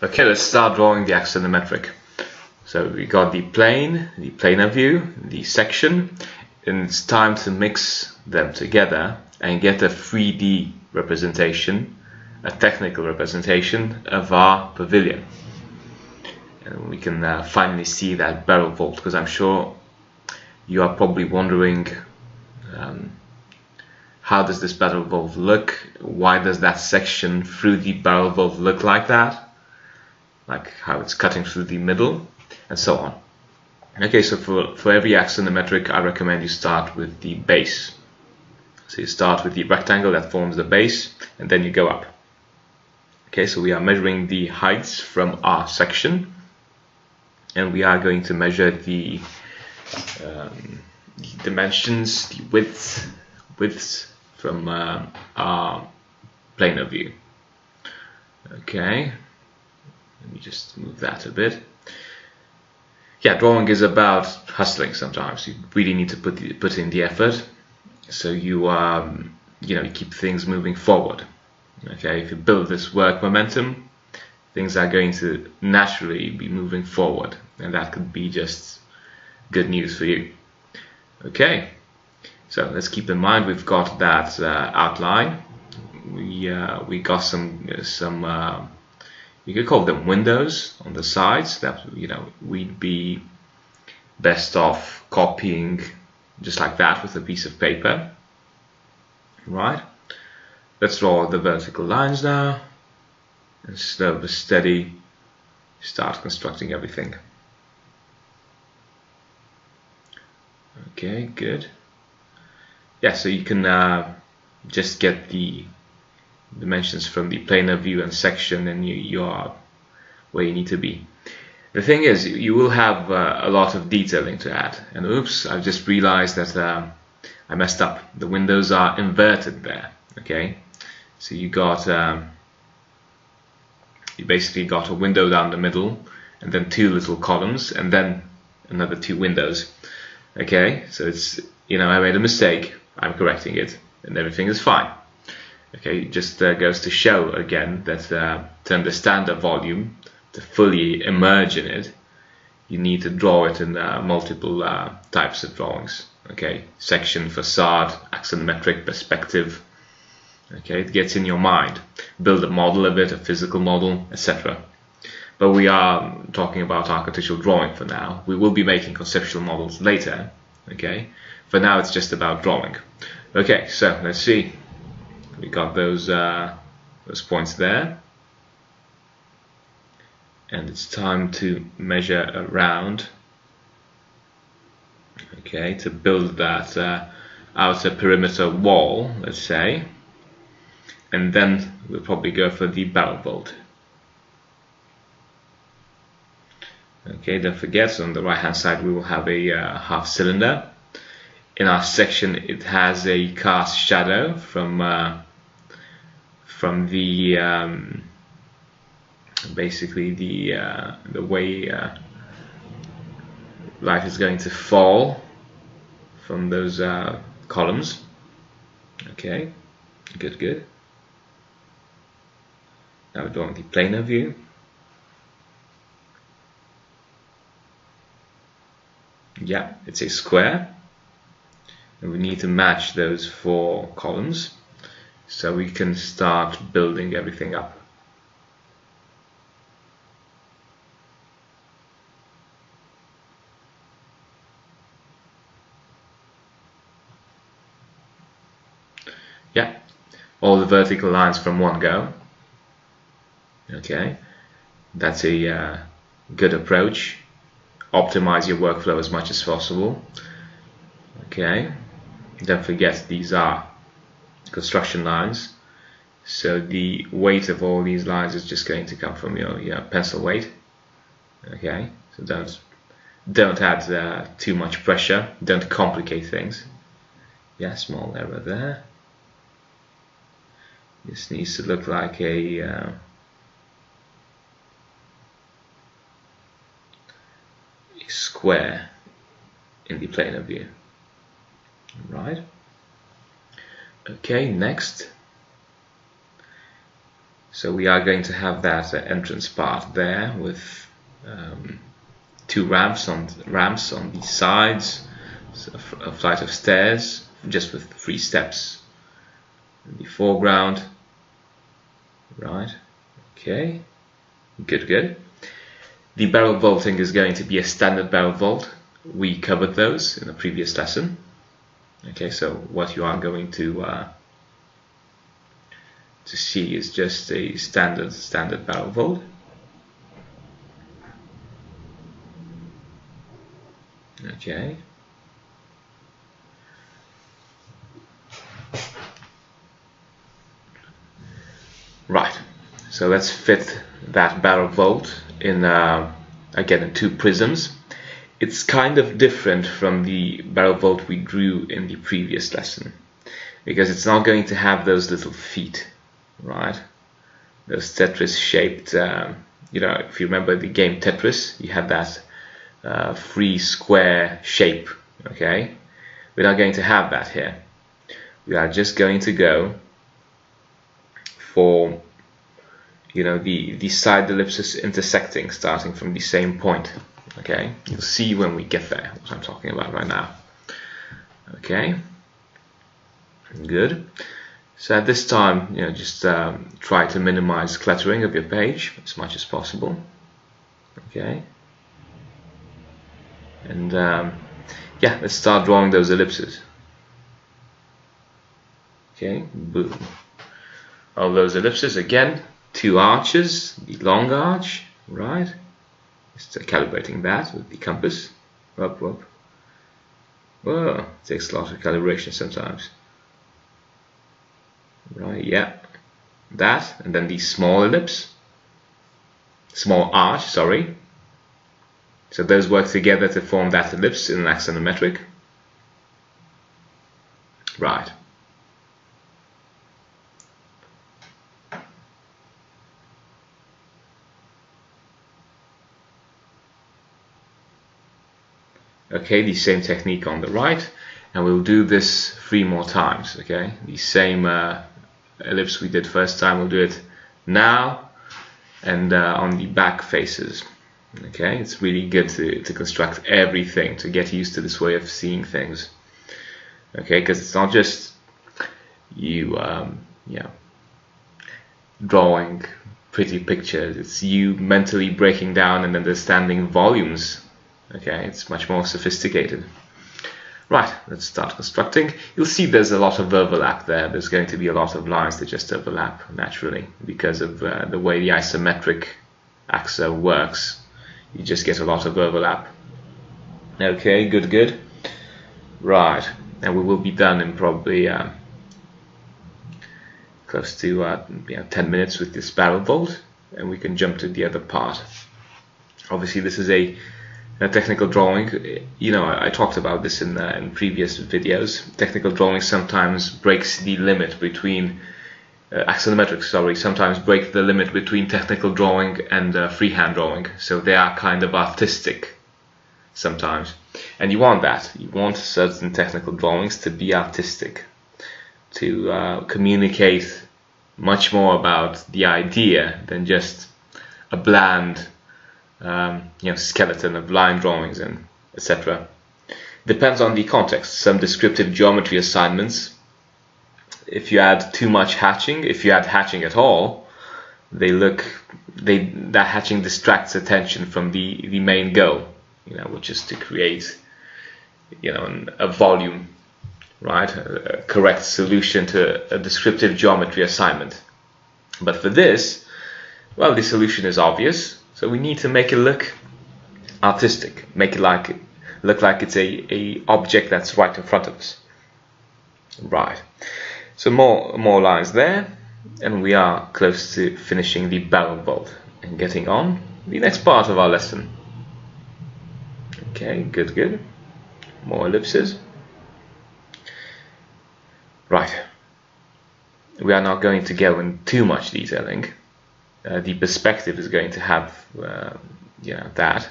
Okay, let's start drawing the axonometric. So we got the plane, the planar view, the section, and it's time to mix them together and get a 3D representation, a technical representation of our pavilion. And we can finally see that barrel vault, because I'm sure you are probably wondering how does this barrel vault look? Why does that section through the barrel vault look like that? Like how it's cutting through the middle, and so on. Okay, so for every axonometric, I recommend you start with the base. So you start with the rectangle that forms the base, and then you go up. Okay, so we are measuring the heights from our section, and we are going to measure the dimensions, the widths from our planar view. Okay. Let me just move that a bit. Yeah, drawing is about hustling sometimes. You really need to put in the effort, so you you keep things moving forward. Okay, if you build this work momentum, things are going to naturally be moving forward, and that could be just good news for you. Okay, so let's keep in mind we've got that outline. We got some you could call them windows on the sides that we'd be best off copying just like that with a piece of paper. Right, let's draw the vertical lines now, and slow but steady start constructing everything. Okay, good. Yeah, so you can just get the dimensions from the planar view and section, and you are where you need to be. The thing is, you will have a lot of detailing to add, and oops, I've just realized that I messed up. The windows are inverted there. Okay, so you basically got a window down the middle, and then two little columns, and then another two windows. Okay, so it's I made a mistake, I'm correcting it, and everything is fine. Okay, it just goes to show again that to understand the volume, to fully emerge in it, you need to draw it in multiple types of drawings. Okay, section, facade, axonometric, perspective. Okay, it gets in your mind. Build a model of it, a physical model, etc. But we are talking about architectural drawing for now. We will be making conceptual models later. Okay, for now it's just about drawing. Okay, so let's see. We got those points there, and it's time to measure around. Okay, to build that outer perimeter wall, let's say, and then we'll probably go for the barrel vault. Okay, don't forget, on the right hand side we will have a half cylinder. In our section it has a cast shadow from the basically the way light is going to fall from those columns. Okay, good. Now we're drawing the planar view. Yeah, it's a square, and we need to match those four columns so we can start building everything up. Yeah, all the vertical lines from one go. Okay, that's a good approach. Optimize your workflow as much as possible. Okay, don't forget these are construction lines, so the weight of all these lines is just going to come from your pencil weight. Okay, so don't add too much pressure, don't complicate things. Yeah, small error there. This needs to look like a square in the planar view. Right. Okay, next So we are going to have that entrance part there with 2 ramps on the sides, so a flight of stairs just with 3 steps in the foreground. Right, okay, good. The barrel vaulting is going to be a standard barrel vault. We covered those in a previous lesson. Okay, so what you are going to see is just a standard barrel vault. Okay. Right, so let's fit that barrel vault in again in 2 prisms. It's kind of different from the barrel vault we drew in the previous lesson, because it's not going to have those little feet, right? Those Tetris shaped, you know, if you remember the game Tetris, you had that free square shape. Okay, we're not going to have that here. We are just going to go for, you know, the side ellipses intersecting, starting from the same point. Okay, you'll see when we get there what I'm talking about right now. Okay, good. So at this time, you know, just try to minimize cluttering of your page as much as possible. Okay, and yeah, let's start drawing those ellipses. Okay, boom. All those ellipses again, 2 arches, the long arch, right? Just calibrating that with the compass. Up. Whoa, takes a lot of calibration sometimes. Right, yeah, that, and then the small ellipse, small arch, sorry. So those work together to form that ellipse in an axonometric. Right. Okay, the same technique on the right, and we'll do this 3 more times. Okay, the same ellipse we did first time, we'll do it now, and on the back faces. Okay, it's really good to construct everything, to get used to this way of seeing things. Okay, because it's not just you yeah, drawing pretty pictures, it's you mentally breaking down and understanding volumes. Okay, it's much more sophisticated. Right, let's start constructing. You'll see there's a lot of overlap there. There's going to be a lot of lines that just overlap naturally because of the way the isometric axo works. You just get a lot of overlap. Okay, good. Right, and we will be done in probably close to 10 minutes with this barrel vault, and we can jump to the other part. Obviously, this is a technical drawing. You know, I talked about this in previous videos. Technical drawing sometimes breaks the limit between axonometric, sometimes break the limit between technical drawing and freehand drawing. So they are kind of artistic sometimes, and you want that. You want certain technical drawings to be artistic, to communicate much more about the idea than just a bland skeleton of line drawings and etc. Depends on the context. Some descriptive geometry assignments, if you add too much hatching, if you add hatching at all, that hatching distracts attention from the main goal, which is to create a volume, right, a correct solution to a descriptive geometry assignment. But for this, well, the solution is obvious. So we need to make it look artistic, make it look like it's a object that's right in front of us. Right. So more lines there, and we are close to finishing the barrel vault and getting on the next part of our lesson. Okay, good. More ellipses. Right. We are not going to go in too much detailing. The perspective is going to have that.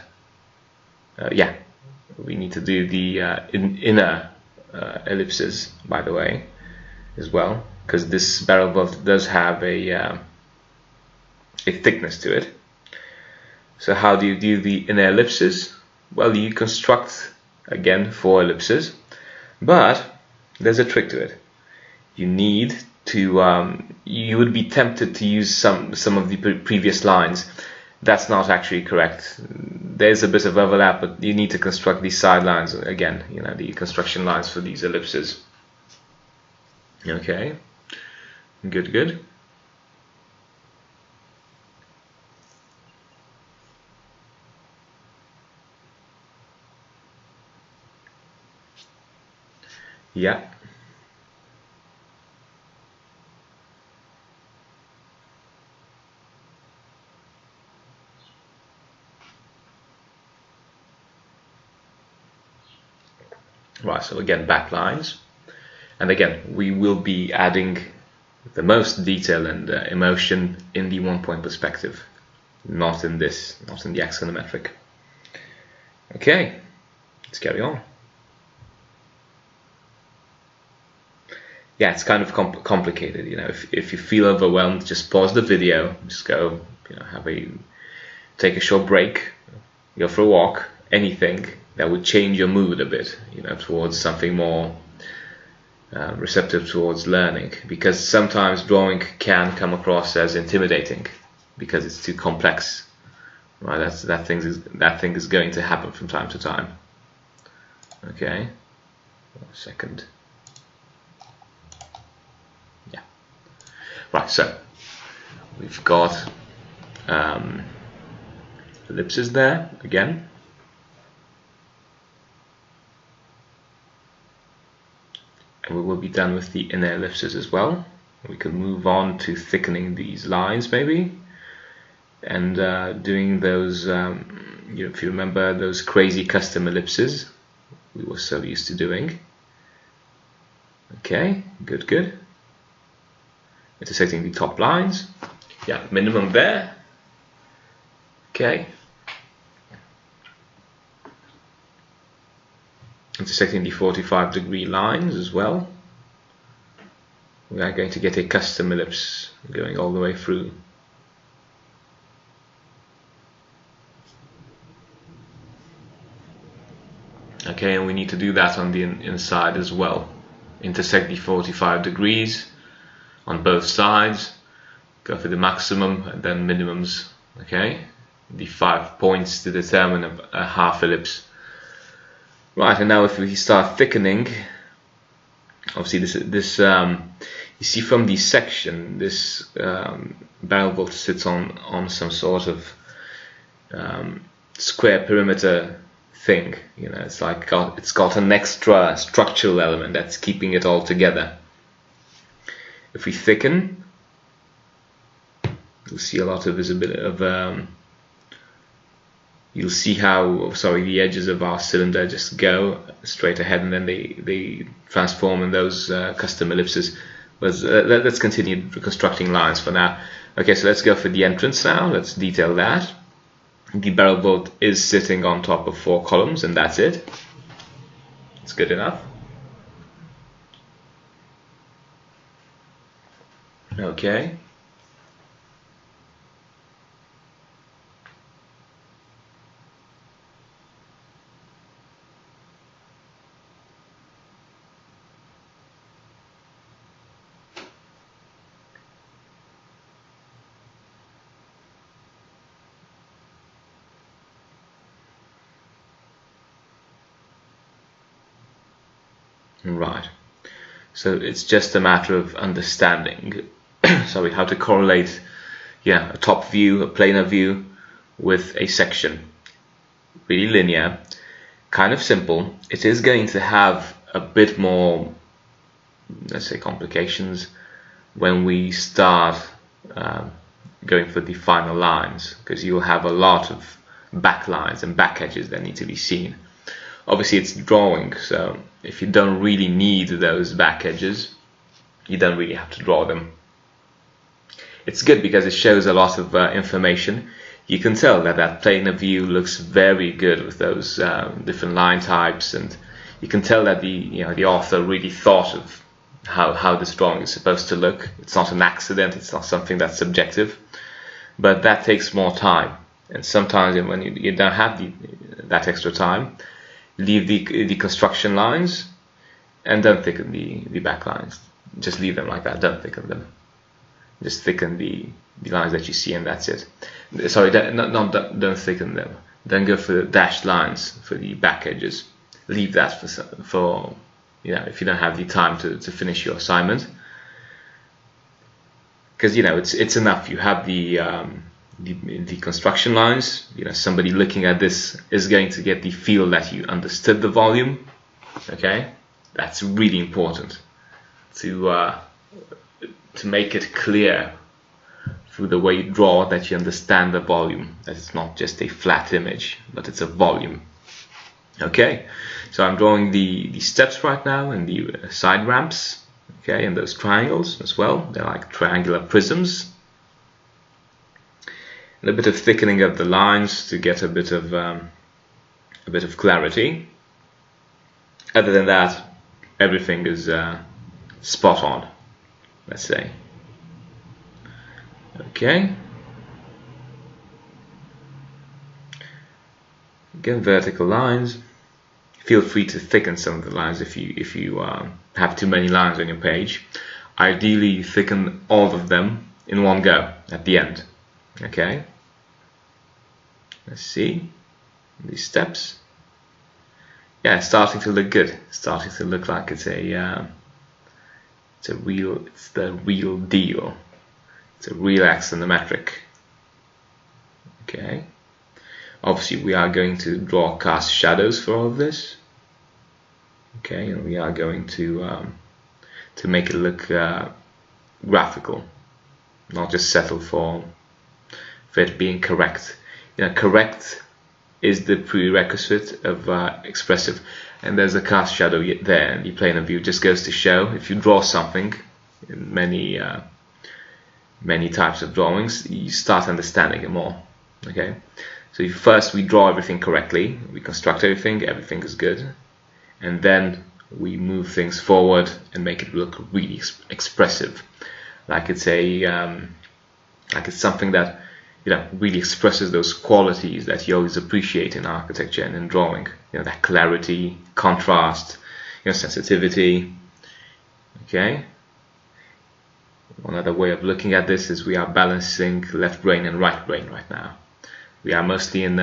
We need to do the inner ellipses, by the way, as well, because this barrel vault does have a a thickness to it. So how do you do the inner ellipses? Well, you construct again 4 ellipses, but there's a trick to it. You need to you would be tempted to use some of the previous lines. That's not actually correct. There's a bit of overlap, but you need to construct these side lines again, you know, the construction lines for these ellipses. Okay, good. Yeah. Right, so again, back lines. And again, we will be adding the most detail and emotion in the 1-point perspective, not in the axonometric. Okay, let's carry on. Yeah, it's kind of complicated, you know. If you feel overwhelmed, just pause the video, just go, you know, take a short break, go for a walk, anything that would change your mood a bit, you know, towards something more receptive towards learning, because sometimes drawing can come across as intimidating because it's too complex. Right, that thing is going to happen from time to time. Okay, 1 second. Yeah. Right, so we've got ellipses there again. And we will be done with the inner ellipses as well. We can move on to thickening these lines maybe, and doing those, you know, if you remember those crazy custom ellipses we were so used to doing. Okay, good. Intersecting the top lines. Yeah, minimum there. Okay. Intersecting the 45-degree lines as well. We are going to get a custom ellipse going all the way through. Okay, and we need to do that on the inside as well. Intersect the 45 degrees on both sides. Go for the maximum and then minimums. Okay, the 5 points to determine a half ellipse. Right, and now if we start thickening, obviously this you see from the section, this barrel bolt sits on some sort of square perimeter thing. You know, it's like it's got an extra structural element that's keeping it all together. If we thicken, you'll see a lot of visibility of. You'll see how, the edges of our cylinder just go straight ahead, and then they transform in those custom ellipses. But let's continue reconstructing lines for now. Okay, so let's go for the entrance now. Let's detail that. The barrel bolt is sitting on top of 4 columns, and that's it. It's good enough. Okay. Right, so it's just a matter of understanding how to correlate a top view, a planar view with a section. Really linear, kind of simple. It is going to have a bit more, let's say, complications when we start going for the final lines, because you'll have a lot of back lines and back edges that need to be seen. Obviously it's drawing, so if you don't really need those back edges, you don't really have to draw them. It's good because it shows a lot of information. You can tell that planar view looks very good with those different line types, and you can tell that the author really thought of how this drawing is supposed to look. It's not an accident, it's not something that's subjective. but that takes more time. And sometimes when you don't have that extra time, leave the construction lines and don't thicken the back lines. Just leave them like that, don't thicken them. Just thicken the lines that you see, and that's it. Sorry, don't thicken them. Don't go for the dashed lines for the back edges. Leave that for if you don't have the time to finish your assignment. Because it's enough. You have the construction lines. Somebody looking at this is going to get the feel that you understood the volume. Okay, that's really important to make it clear through the way you draw that you understand the volume. That it's not just a flat image, but it's a volume. Okay, so I'm drawing the steps right now and the side ramps. Okay, and those triangles as well. They're like triangular prisms. And a bit of thickening of the lines to get a bit of clarity. Other than that, everything is spot on, let's say. Okay. Again, vertical lines. Feel free to thicken some of the lines if you have too many lines on your page. Ideally, thicken all of them in one go at the end. Okay. Let's see these steps. Yeah, it's starting to look good. It's starting to look like it's the real deal. It's a real axonometric. Okay. Obviously, we are going to draw cast shadows for all of this. Okay, and we are going to make it look graphical, not just settle for it being correct. Correct is the prerequisite of expressive, and there's a cast shadow there in the plane of view. Just goes to show, if you draw something in many types of drawings, you start understanding it more. Okay. So first we draw everything correctly, we construct everything is good, and then we move things forward and make it look really expressive, like it's something that really expresses those qualities that you always appreciate in architecture and in drawing. That clarity, contrast, sensitivity. Okay. One other way of looking at this is we are balancing left brain and right brain right now. We are mostly in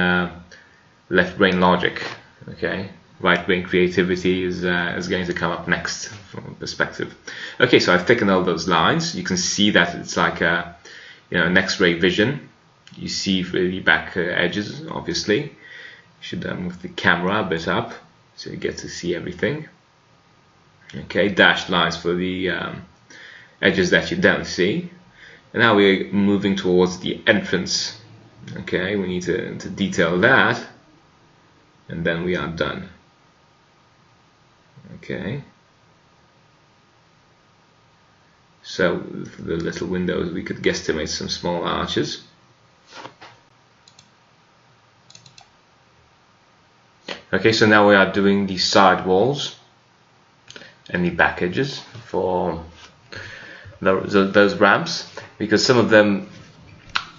left brain logic, okay? Right brain creativity is going to come up next from a perspective. Okay, so I've thickened all those lines. You can see that it's like an X-ray vision. You see the back edges, obviously. You should move the camera a bit up so you get to see everything. Okay, dashed lines for the edges that you don't see. And now we're moving towards the entrance. Okay, we need to detail that, and then we are done. Okay, so for the little windows we could guesstimate some small arches. Okay, so now we are doing the side walls and the back edges for those ramps, because some of them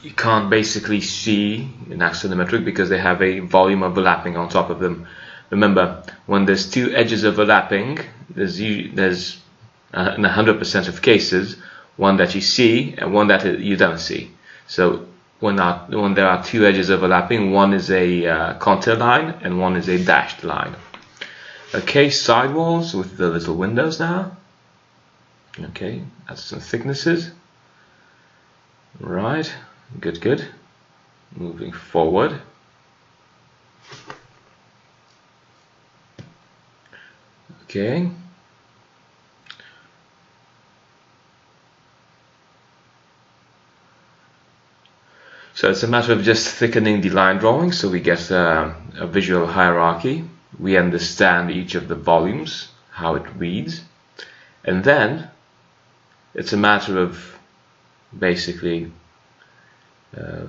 you can't basically see in axonometric because they have a volume overlapping on top of them. Remember, when there's two edges overlapping, there's in 100% of cases one that you see and one that you don't see. So when there are two edges overlapping, one is a contour line and one is a dashed line. Okay, side walls with the little windows now. Okay, that's some thicknesses. Right. Good. Moving forward. Okay. So it's a matter of just thickening the line drawing so we get a visual hierarchy. We understand each of the volumes, how it reads, and then it's a matter of basically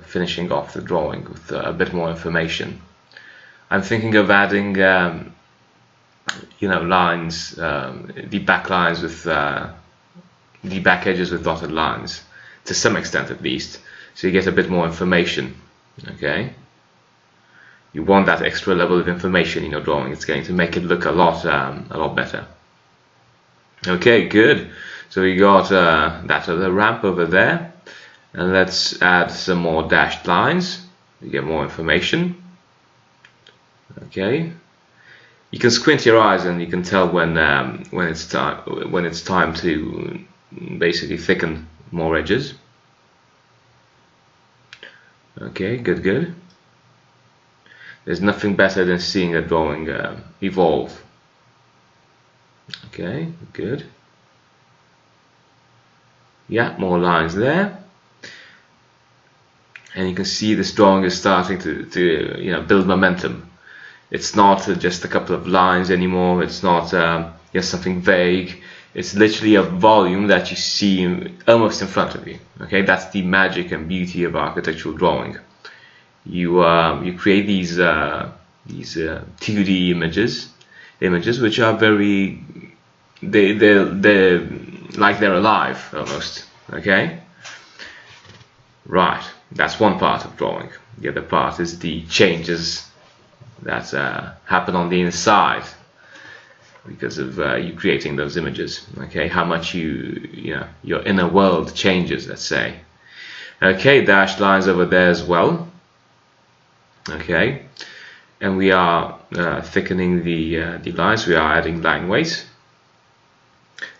finishing off the drawing with a bit more information. I'm thinking of adding lines, the back lines with the back edges with dotted lines, to some extent at least, so you get a bit more information. Okay, you want that extra level of information in your drawing. It's going to make it look a lot better. Okay, good. So we got that other ramp over there, and let's add some more dashed lines. You get more information. Okay, you can squint your eyes and you can tell when it's time to basically thicken more edges. Okay, good. There's nothing better than seeing a drawing evolve. Okay, good. Yeah, more lines there, and you can see this drawing is starting to build momentum. It's not just a couple of lines anymore. It's not just something vague. It's literally a volume that you see almost in front of you. Okay, that's the magic and beauty of architectural drawing. You create these 2D images which are very they're like they're alive almost. Okay, right. That's one part of drawing. The other part is the changes that happen on the inside because of you creating those images. Okay, how much your inner world changes, let's say. Okay, dashed lines over there as well. Okay, and we are thickening the lines. We are adding line weight.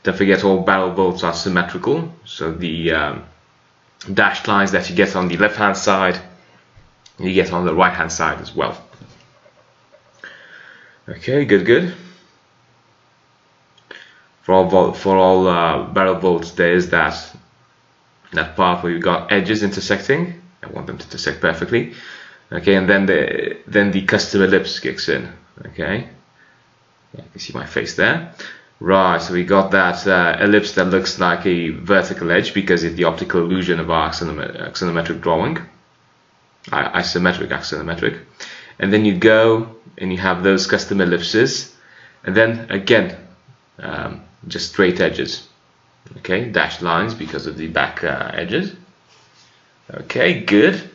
Don't forget, all barrel bolts are symmetrical, so the dashed lines that you get on the left hand side you get on the right hand side as well. Okay, good. For all barrel bolts, there is that part where you've got edges intersecting. I want them to intersect perfectly. Okay, and then the custom ellipse kicks in. Okay, yeah, you can see my face there. Right, so we got that ellipse that looks like a vertical edge because it's the optical illusion of our axonometric drawing, isometric axonometric. And then you go and you have those custom ellipses, and then again just straight edges. Okay, dashed lines because of the back edges. Okay, good.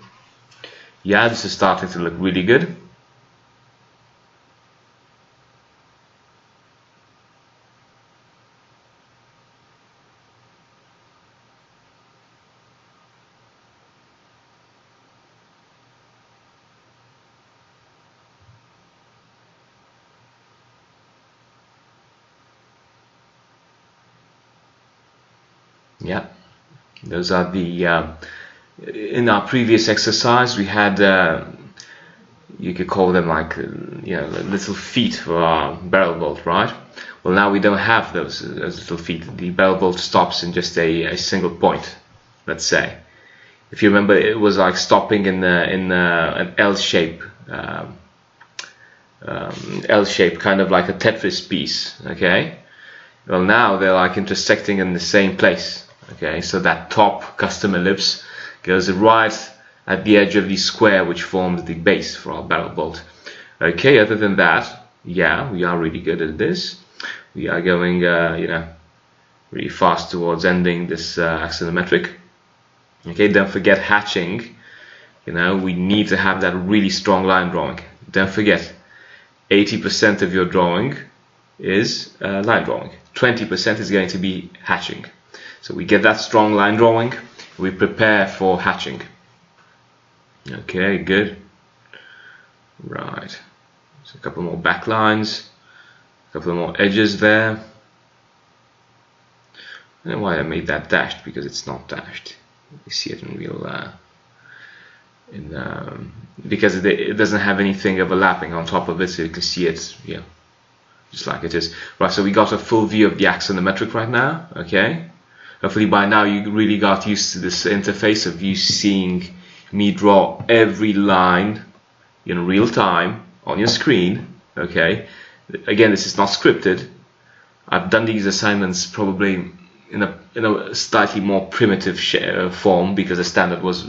Yeah, this is starting to look really good. Yeah, those are the in our previous exercise we had you could call them like little feet for our barrel bolt, right? Well, now we don't have those little feet. The barrel bolt stops in just a single point, let's say. If you remember, it was like stopping in an L shape, kind of like a Tetris piece. Okay, well, now they're like intersecting in the same place. Okay, so that top custom ellipse goes right at the edge of the square which forms the base for our barrel bolt. Okay, other than that, yeah, we are really good at this. We are going really fast towards ending this axonometric. Okay, don't forget hatching. We need to have that really strong line drawing. Don't forget, 80% of your drawing is line drawing. 20% is going to be hatching. So we get that strong line drawing, we prepare for hatching. Okay, good. Right. So a couple more back lines, a couple more edges there. I don't know why I made that dashed, because it's not dashed. You see it in real, because it doesn't have anything overlapping on top of it, so you can see it, yeah, just like it is. Right, so we got a full view of the axonometric right now. Okay. Hopefully by now you really got used to this interface of you seeing me draw every line in real time on your screen. Okay, again, this is not scripted. I've done these assignments probably in a slightly more primitive form because the standard was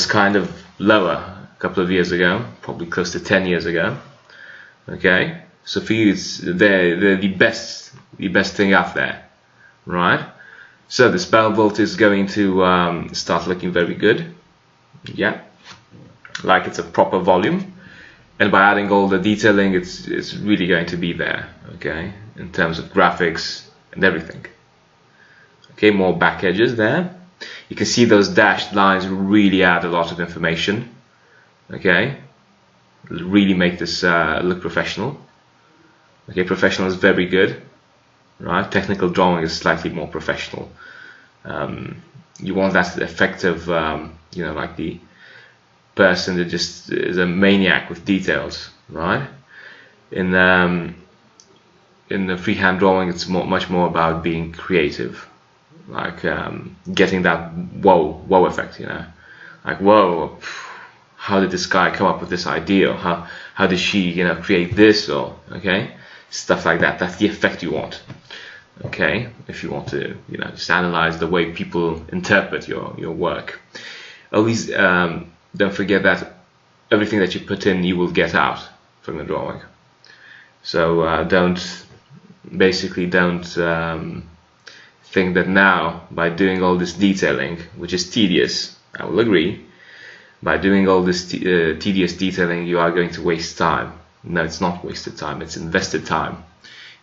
kind of lower a couple of years ago, probably close to 10 years ago. Okay, so for you they're the best thing out there, right? So this bell vault is going to start looking very good. Yeah, like it's a proper volume, and by adding all the detailing, it's really going to be there. Okay, in terms of graphics and everything. Okay, more back edges there. You can see those dashed lines really add a lot of information. Okay, really make this look professional. Okay, professional is very good, right? Technical drawing is slightly more professional. You want that effect of, you know, like the person that just is a maniac with details, right? In the freehand drawing, it's much more about being creative, like getting that wow effect, you know, like whoa, how did this guy come up with this idea? Or how did she, you know, create this? Or okay, stuff like that. That's the effect you want. Okay, if you want to, you know, just analyze the way people interpret your work. Always don't forget that everything that you put in, you will get out from the drawing. So don't think that now, by doing all this detailing, which is tedious, I will agree, by doing all this tedious detailing, you are going to waste time. No, it's not wasted time, it's invested time.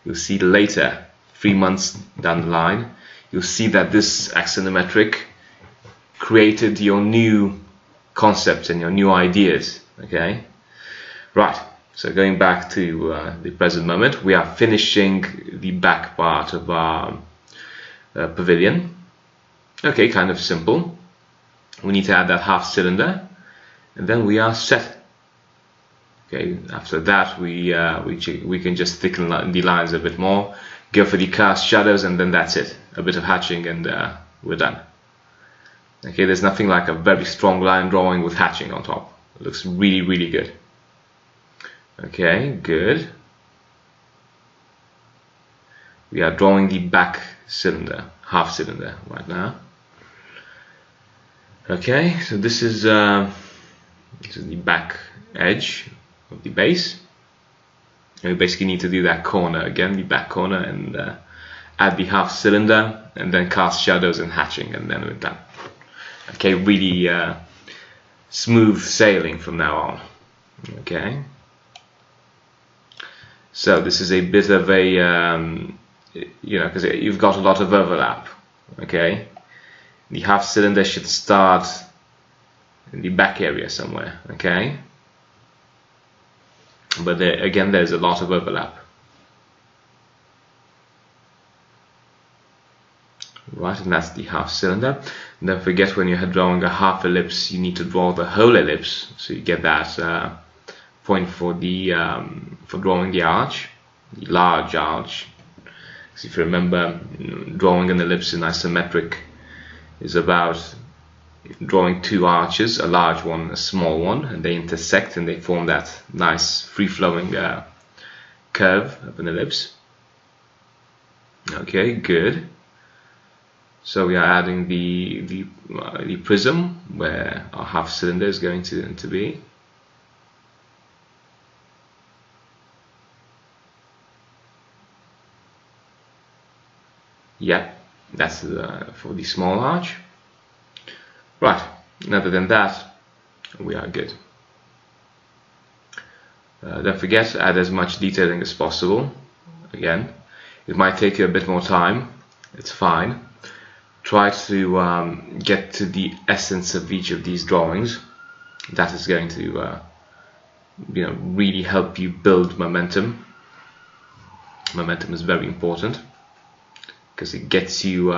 You'll see later, 3 months down the line, you'll see that this axonometric created your new concepts and your new ideas. Okay, right, so going back to the present moment, we are finishing the back part of our pavilion. Okay, kind of simple. We need to add that half cylinder, and then we are set. Okay, after that we can just thicken the lines a bit more, go for the cast shadows, and then that's it. A bit of hatching and we're done. Okay, there's nothing like a very strong line drawing with hatching on top. It looks really, really good. Okay, good. We are drawing the back cylinder, half cylinder right now. Okay, so this is the back edge of the base. And we basically need to do that corner again, the back corner, and add the half cylinder, and then cast shadows and hatching, and then we're done. Okay, really smooth sailing from now on. Okay, so this is a bit of a you know, because you've got a lot of overlap. Okay, the half cylinder should start in the back area somewhere. Okay, but again, there's a lot of overlap. Right, and that's the half cylinder. And don't forget, when you're drawing a half ellipse, you need to draw the whole ellipse, so you get that point for the for drawing the arch, the large arch. So if you remember, drawing an ellipse in isometric is about drawing two arches, a large one, a small one, and they intersect and they form that nice free-flowing curve of an ellipse. Okay, good. So we are adding the prism where our half cylinder is going to be. Yeah, that's for the small arch. Right, and other than that, we are good. Don't forget to add as much detailing as possible. Again, it might take you a bit more time, it's fine. Try to get to the essence of each of these drawings. That is going to you know, really help you build momentum. Momentum is very important because it gets you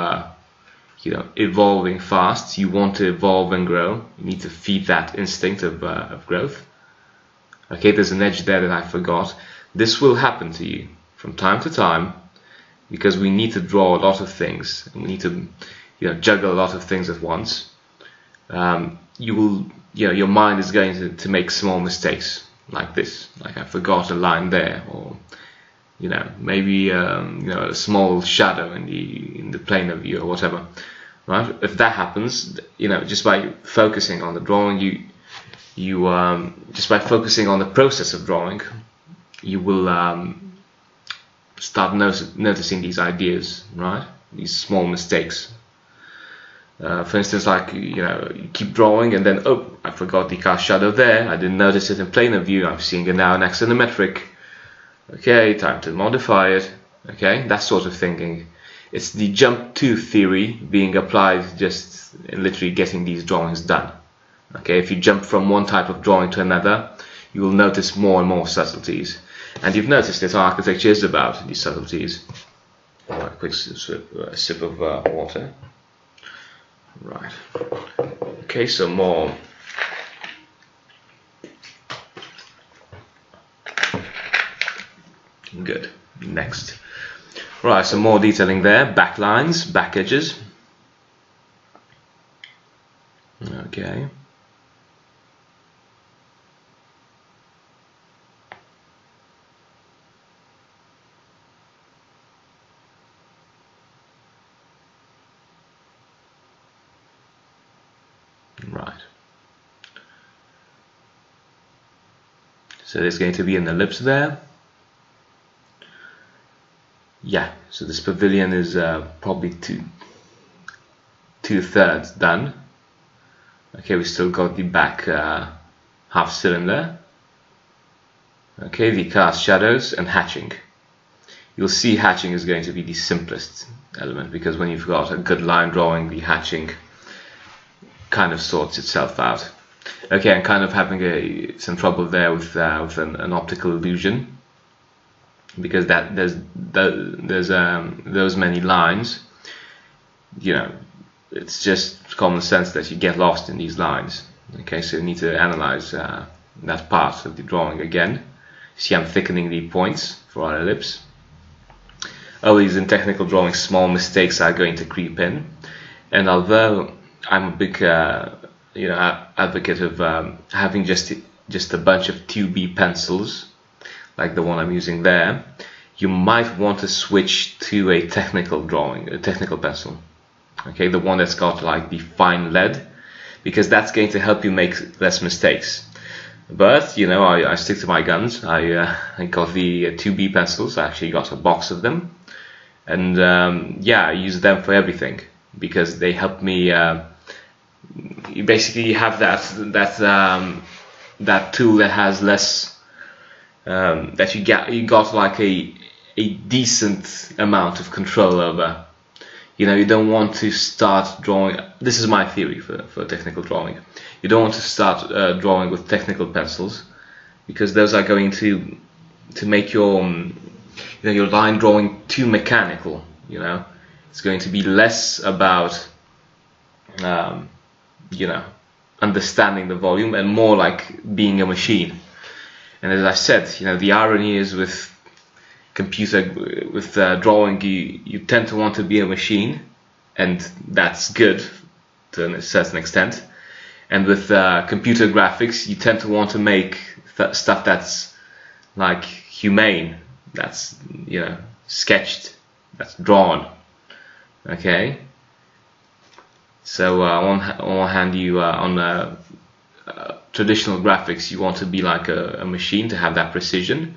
you know, evolving fast. You want to evolve and grow. You need to feed that instinct of growth. Okay, there's an edge there that I forgot. This will happen to you from time to time because we need to draw a lot of things. And we need to, you know, juggle a lot of things at once. You will, you know, your mind is going to make small mistakes like this. Like I forgot a line there, or you know, maybe you know, a small shadow in the plane of view or whatever. Right? If that happens, you know, just by focusing on the drawing, you just by focusing on the process of drawing, you will start noticing these ideas, right? These small mistakes For instance, like, you keep drawing and then, oh, I forgot the cast shadow there, I didn't notice it in planar view, I'm seeing it now in axonometric. Okay, time to modify it. Okay, that sort of thinking. It's the jump to theory being applied just in literally getting these drawings done. Okay, if you jump from one type of drawing to another, you will notice more and more subtleties. And you've noticed that architecture is about these subtleties. Alright, quick sip of water. Right. Okay, so more. Good. Next. Right, so more detailing there. Back lines, back edges. Okay. Right. So there's going to be an ellipse there. Yeah, so this pavilion is probably two-thirds done. Okay, we still got the back half cylinder. Okay, the cast shadows and hatching. You'll see hatching is going to be the simplest element, because when you've got a good line drawing, the hatching kind of sorts itself out. Okay, I'm kind of having some trouble there with an optical illusion, because there's those many lines. It's just common sense that you get lost in these lines. Okay, so you need to analyze that part of the drawing again. See, I'm thickening the points for our ellipse. Always in technical drawing, small mistakes are going to creep in, and although I'm a big advocate of having just a bunch of 2B pencils, like the one I'm using there, you might want to switch to a technical drawing, a technical pencil. Okay, the one that's got like the fine lead, because that's going to help you make less mistakes. But I stick to my guns. I got the 2B pencils. I actually got a box of them, and yeah, I use them for everything, because they help me. You basically have that tool that has less, that you got like a decent amount of control over. You don't want to start drawing. This is my theory for technical drawing. You don't want to start drawing with technical pencils, because those are going to make your your line drawing too mechanical. It's going to be less about understanding the volume and more like being a machine. And as I said, the irony is with drawing, you tend to want to be a machine, and that's good to a certain extent. And with computer graphics, you tend to want to make stuff that's like humane, that's sketched, that's drawn. Okay. So on one hand, you on traditional graphics, you want to be like a machine to have that precision,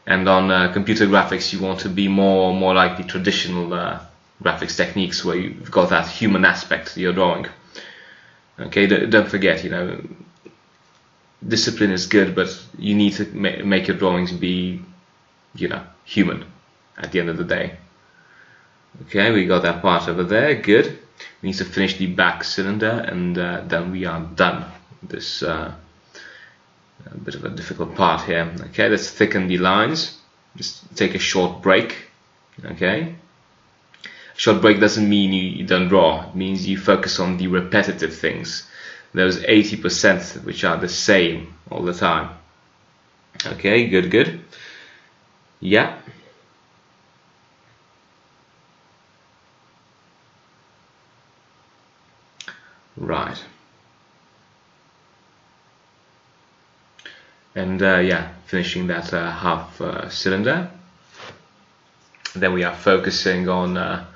and on computer graphics, you want to be more like the traditional graphics techniques, where you've got that human aspect to your drawing. Okay, don't forget, discipline is good, but you need to make your drawings be, human at the end of the day. Okay, we got that part over there. Good. We need to finish the back cylinder, and then we are done. This a bit of a difficult part here. Okay, let's thicken the lines. Just take a short break. Okay. Short break doesn't mean you don't draw. It means you focus on the repetitive things, those 80% which are the same all the time. Okay, good. Yeah. Right. And yeah, finishing that half cylinder. Then we are focusing on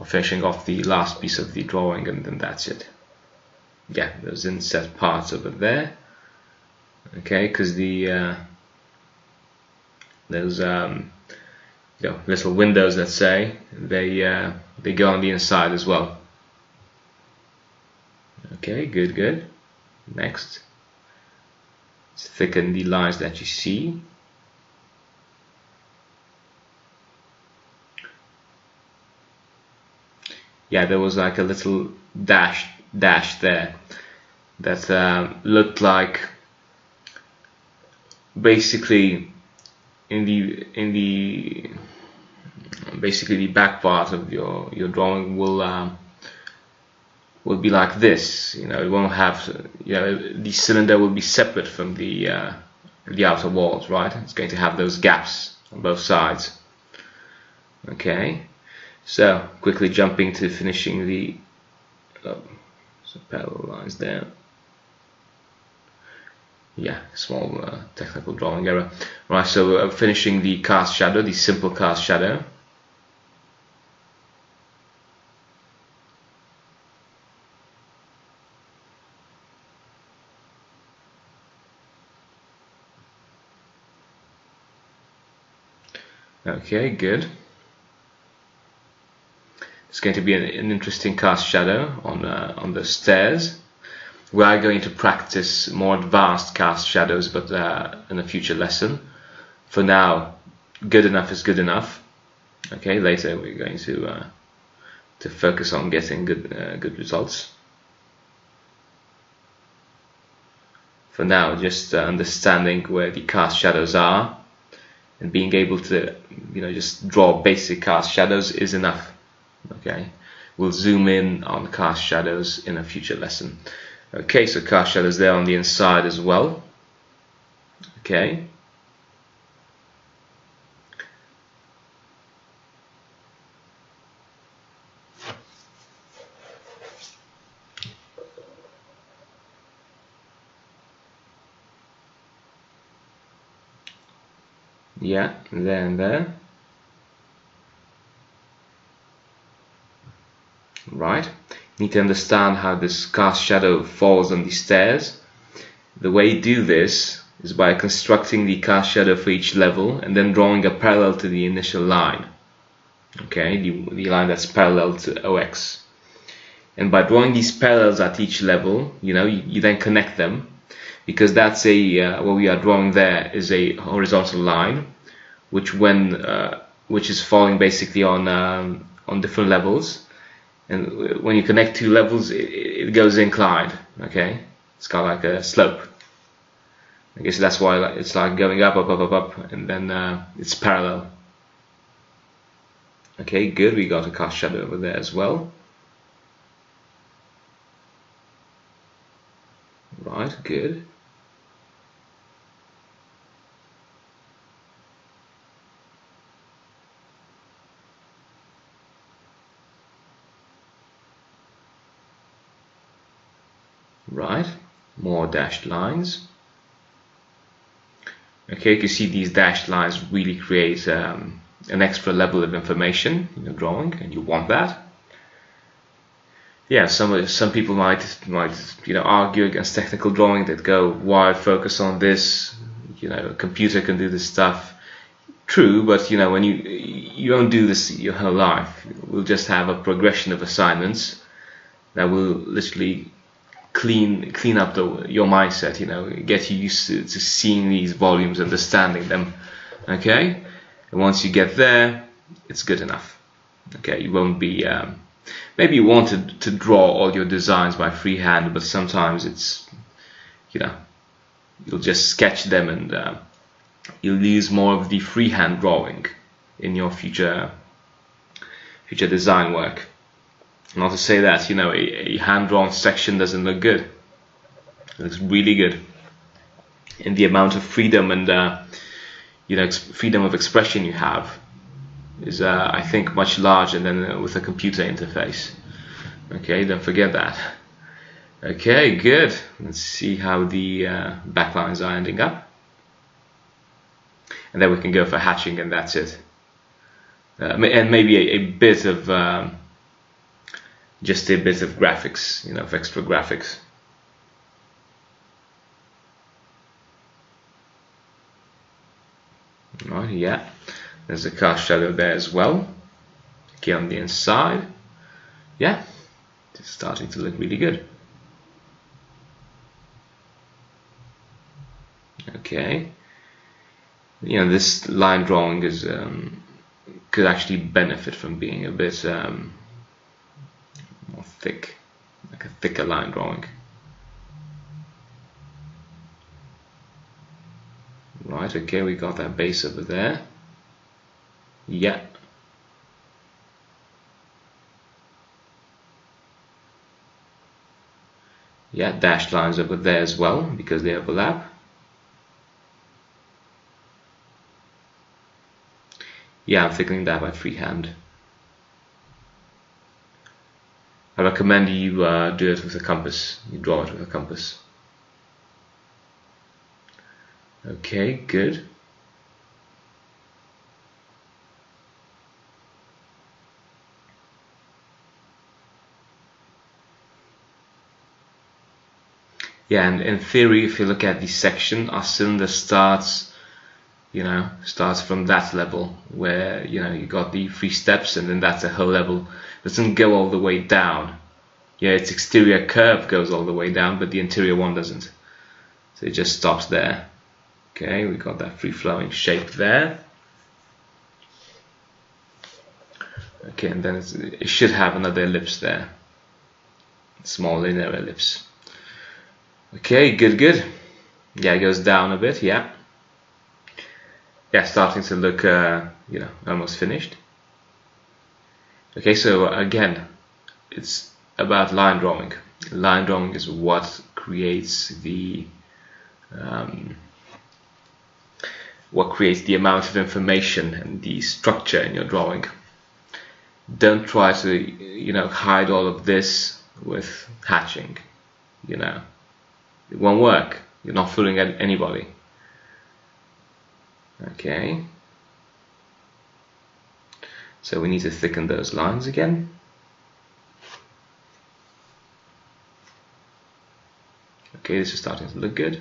finishing off the last piece of the drawing, and then that's it. Yeah, those inset parts over there. Okay, because those little windows, let's say, they go on the inside as well. Okay, good. Next, let's thicken the lines that you see. Yeah, there was like a little dash there that looked like basically in the basically the back part of your drawing will be like this. You know, it won't have, you know, the cylinder will be separate from the outer walls, right? It's going to have those gaps on both sides. Okay, so quickly jumping to finishing the some parallel lines there. Yeah, small technical drawing error. Right, so finishing the cast shadow, the simple cast shadow. Okay, good. It's going to be an interesting cast shadow on the stairs. We are going to practice more advanced cast shadows, but in a future lesson. For now, good enough is good enough. Okay, later we're going to focus on getting good results. For now, just understanding where the cast shadows are and being able to, you know, just draw basic cast shadows is enough. Okay, we'll zoom in on cast shadows in a future lesson. Okay, so cast shadows there on the inside as well. Okay. Yeah, there and there. Right. You need to understand how this cast shadow falls on the stairs. The way you do this is by constructing the cast shadow for each level and then drawing a parallel to the initial line. Okay, the line that's parallel to OX. And by drawing these parallels at each level, you know, you then connect them, because that's what we are drawing there is a horizontal line, which is falling basically on different levels. And when you connect two levels, it goes inclined. Okay, it's kind of like a slope. I guess that's why it's like going up, and then it's parallel. Okay, good. We got a cast shadow over there as well. Right, good. Right, more dashed lines. Okay, you can see these dashed lines really create an extra level of information in your drawing, and you want that. Yeah, some people might you know, argue against technical drawing, that go, why focus on this? You know, a computer can do this stuff. True, but you know, when you won't do this your whole life. We'll just have a progression of assignments that will literally clean up your mindset, you know, get you used to seeing these volumes, understanding them. Okay, and once you get there, it's good enough. Okay, you won't be maybe you wanted to draw all your designs by freehand, but sometimes it's, you know, you'll just sketch them, and you'll use more of the freehand drawing in your future design work. Not to say that, you know, a hand-drawn section doesn't look good. It looks really good. And the amount of freedom and you know, freedom of expression you have is, I think, much larger than with a computer interface. Okay, don't forget that. Okay, good. Let's see how the backlines are ending up, and then we can go for hatching, and that's it. And maybe a bit of just a bit of graphics, you know, of extra graphics. Right, yeah, there's a cast shadow there as well. Okay, on the inside, yeah, it's starting to look really good. Okay, you know, this line drawing is could actually benefit from being a bit more thick, like a thicker line drawing. Right, okay, we got that base over there. Yeah. Yeah, dashed lines over there as well because they overlap. Yeah, I'm thickening that by freehand. I recommend you do it with a compass. You draw it with a compass. Okay, good. Yeah, and in theory, if you look at the section, our cylinder starts, you know, starts from that level where, you know, you got the 3 steps and then that's a whole level. It doesn't go all the way down. Yeah, its exterior curve goes all the way down, but the interior one doesn't. So it just stops there. Okay, we got that free-flowing shape there. Okay, and then it should have another ellipse there. Small linear ellipse. Okay, good, good. Yeah, it goes down a bit, yeah. Yeah, starting to look, you know, almost finished. Okay, so again, it's about line drawing. Line drawing is what creates the amount of information and the structure in your drawing. Don't try to, you know, hide all of this with hatching. You know, it won't work. You're not fooling anybody. Okay. So we need to thicken those lines again. Okay, this is starting to look good.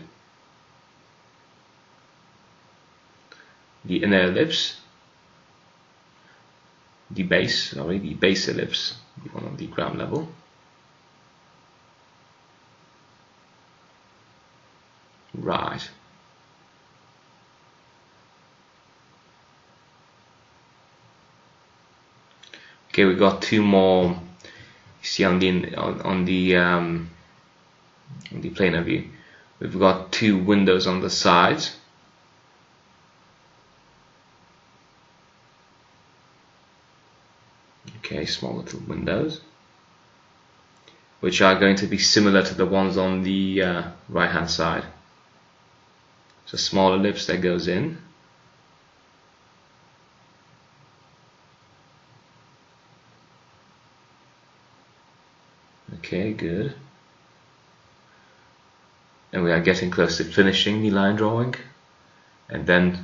The inner ellipse, the base ellipse, the one on the ground level. Right. Okay, we got 2 more. You see on the planar view, we've got 2 windows on the sides. Okay, small little windows, which are going to be similar to the ones on the right hand side. So small ellipse that goes in. Okay, good. And we are getting close to finishing the line drawing. And then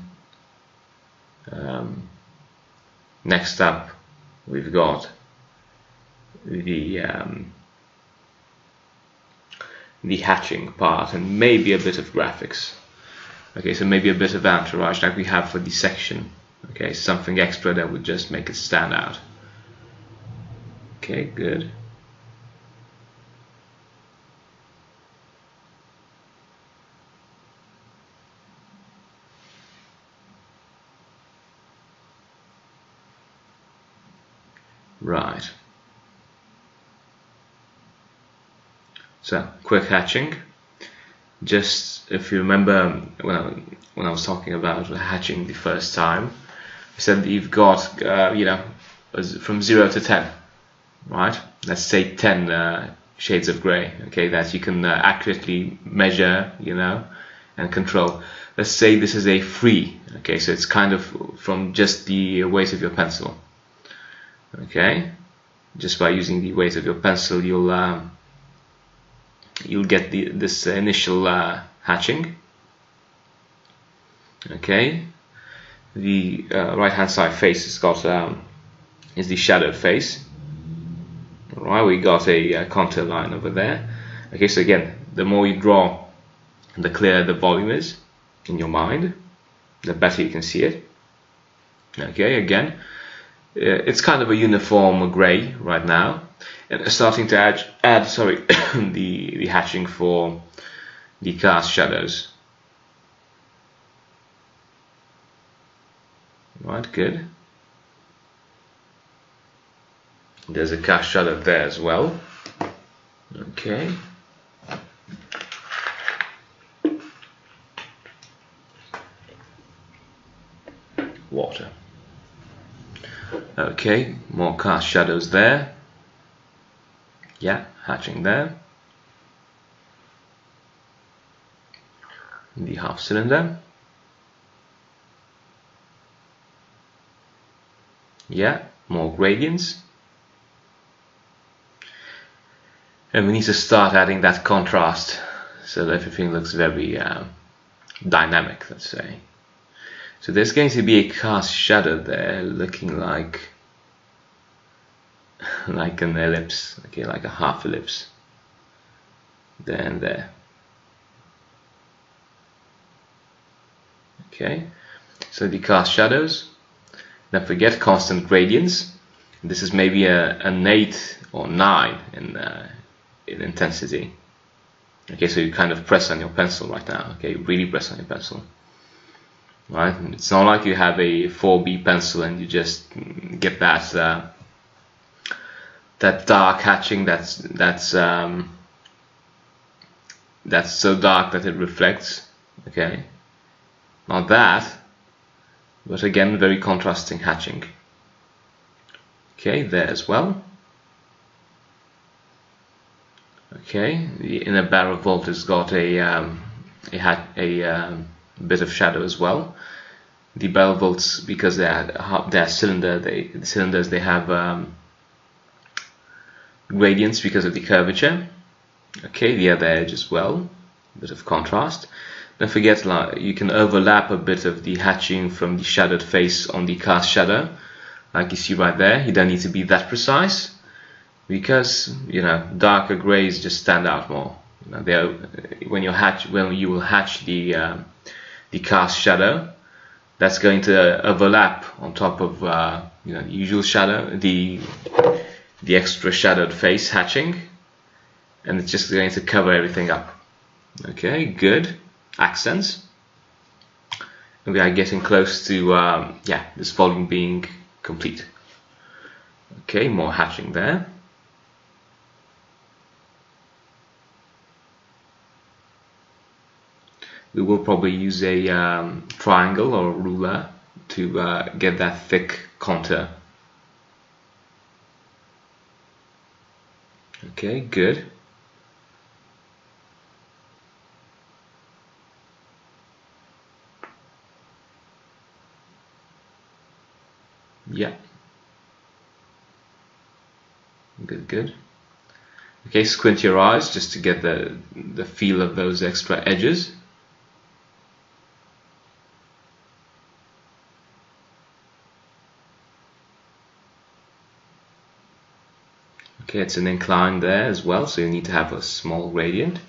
next up we've got the hatching part and maybe a bit of graphics. Okay, so maybe a bit of entourage like we have for the section. Okay, something extra that would just make it stand out. Okay, good. Right. So, quick hatching. Just if you remember when I was talking about hatching the first time, I said that you've got you know, from 0 to 10, right? Let's say 10 shades of grey. Okay, that you can accurately measure, you know, and control. Let's say this is a 3. Okay, so it's kind of from just the weight of your pencil. Okay, just by using the weight of your pencil, you'll get this initial hatching. Okay, the right hand side face has got is the shadowed face. Alright, we got a contour line over there. Okay, so again, the more you draw, the clearer the volume is in your mind, the better you can see it. Okay, again, it's kind of a uniform grey right now, and starting to add sorry, the hatching for the cast shadows. Right, good. There's a cast shadow there as well. Okay. Water. Okay, more cast shadows there. Yeah, hatching there. The half cylinder. Yeah, more gradients. And we need to start adding that contrast so that everything looks very dynamic, let's say. So there's going to be a cast shadow there looking like an ellipse, okay, like a half ellipse. There and there. Okay, so the cast shadows. Don't forget constant gradients. This is maybe an 8 or 9 in intensity. Okay, so you kind of press on your pencil right now. Okay, really press on your pencil. Right, it's not like you have a 4B pencil and you just get that that dark hatching that's so dark that it reflects. Okay, not that, but again very contrasting hatching. Okay, there as well. Okay, the inner barrel vault has got a bit of shadow as well. The barrel vaults, because they're cylinders, they have gradients because of the curvature. Okay, the other edge as well, a bit of contrast. Don't forget, you can overlap a bit of the hatching from the shadowed face on the cast shadow, like you see right there. You don't need to be that precise, because darker grays just stand out more. When you will hatch the cast shadow, that's going to overlap on top of the usual shadow, the extra shadowed face hatching, and it's just going to cover everything up. Okay, good. Accents. And we are getting close to this volume being complete. Okay, more hatching there. We will probably use a triangle or a ruler to get that thick contour. Okay, good. Yeah. Good, good. Okay, squint your eyes just to get the feel of those extra edges. Okay, it's an incline there as well, so you need to have a small gradient.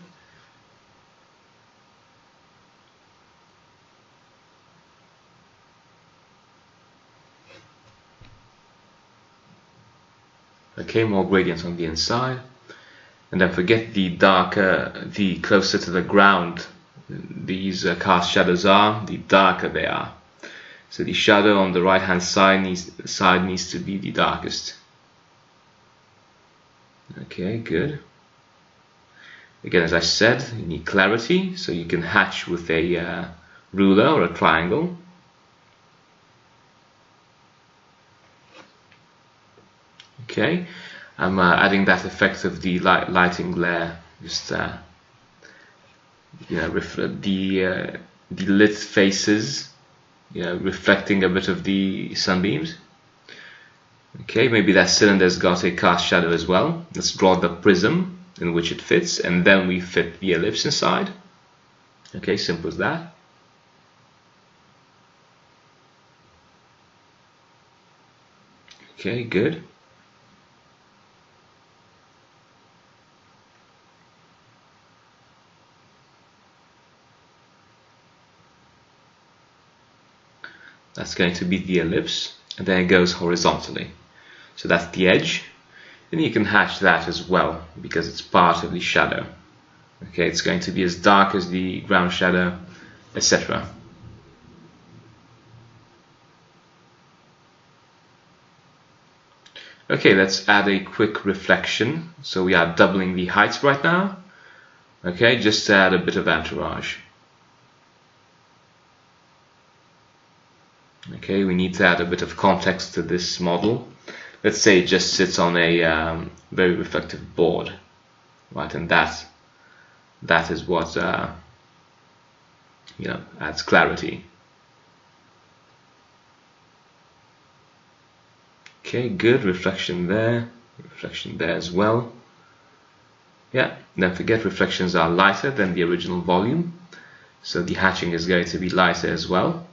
Okay, more gradients on the inside. And don't forget, the closer to the ground these cast shadows are, the darker they are. So the shadow on the right hand side needs to be the darkest. Okay, good. Again, as I said, you need clarity, so you can hatch with a ruler or a triangle. Okay, I'm adding that effect of the lighting glare, just the lit faces, reflecting a bit of the sunbeams. Okay, maybe that cylinder's got a cast shadow as well. Let's draw the prism in which it fits, and then we fit the ellipse inside. Okay, simple as that. Okay, good. That's going to be the ellipse, and then it goes horizontally. So that's the edge. Then you can hatch that as well, because it's part of the shadow. Okay, it's going to be as dark as the ground shadow, etc. Okay, let's add a quick reflection. So we are doubling the heights right now. Okay, just to add a bit of entourage. Okay, we need to add a bit of context to this model. Let's say it just sits on a very reflective board, right? And that is what adds clarity. Okay, good. Reflection there as well. Yeah, don't forget reflections are lighter than the original volume, so the hatching is going to be lighter as well.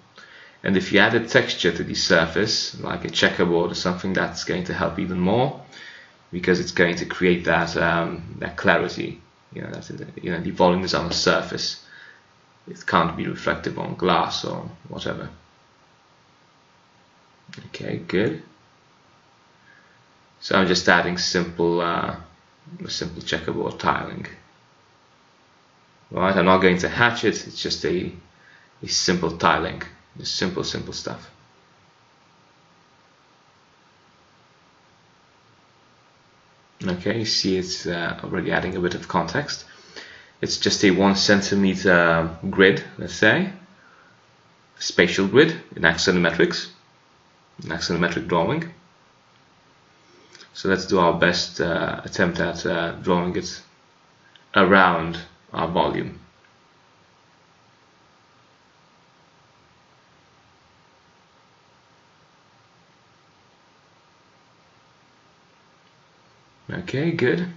And if you add a texture to the surface, like a checkerboard or something, that's going to help even more, because it's going to create that that clarity. The volume is on the surface; it can't be reflective on glass or whatever. Okay, good. So I'm just adding simple checkerboard tiling. Right, I'm not going to hatch it. It's just a simple tiling. Just simple stuff. Okay, you see it's already adding a bit of context. It's just a 1 centimeter grid, let's say, spatial grid in Axonometrics, an Axonometric drawing. So let's do our best attempt at drawing it around our volume. Okay, good.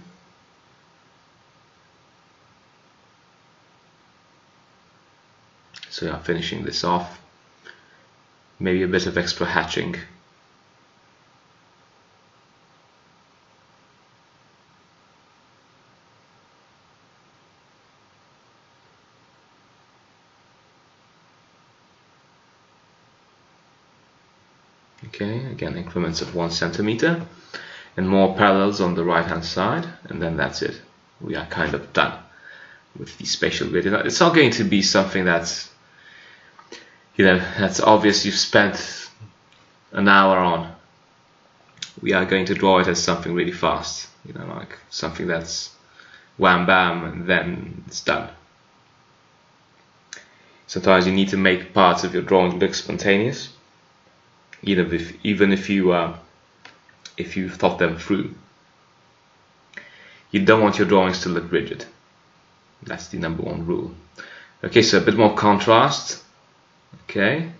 So yeah, finishing this off. Maybe a bit of extra hatching. Okay, again increments of 1 centimeter. And more parallels on the right hand side, and then that's it. We are kind of done with the spatial grid. It's not going to be something that's that's obvious you've spent an hour on. We are going to draw it as something really fast, like something that's wham bam and then it's done. Sometimes you need to make parts of your drawing look spontaneous, even if you thought them through. You don't want your drawings to look rigid. That's the #1 rule. Okay, so a bit more contrast, okay,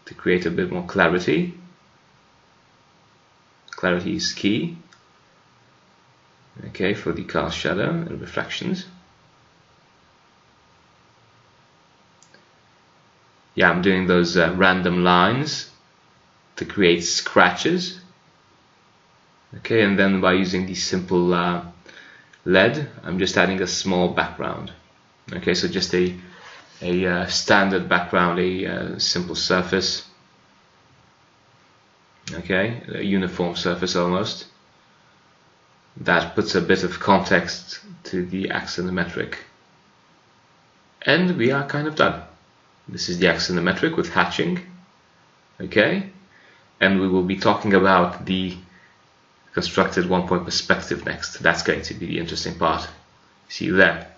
to create a bit more clarity. Clarity is key, okay, for the cast shadow and reflections. Yeah, I'm doing those random lines to create scratches. Okay, and then by using the simple LED, I'm just adding a small background. Okay, so just a standard background, a simple surface. Okay, a uniform surface almost. That puts a bit of context to the axonometric. And we are kind of done. This is the axonometric with hatching. Okay, and we will be talking about the constructed 1-point perspective next. That's going to be the interesting part. See you there.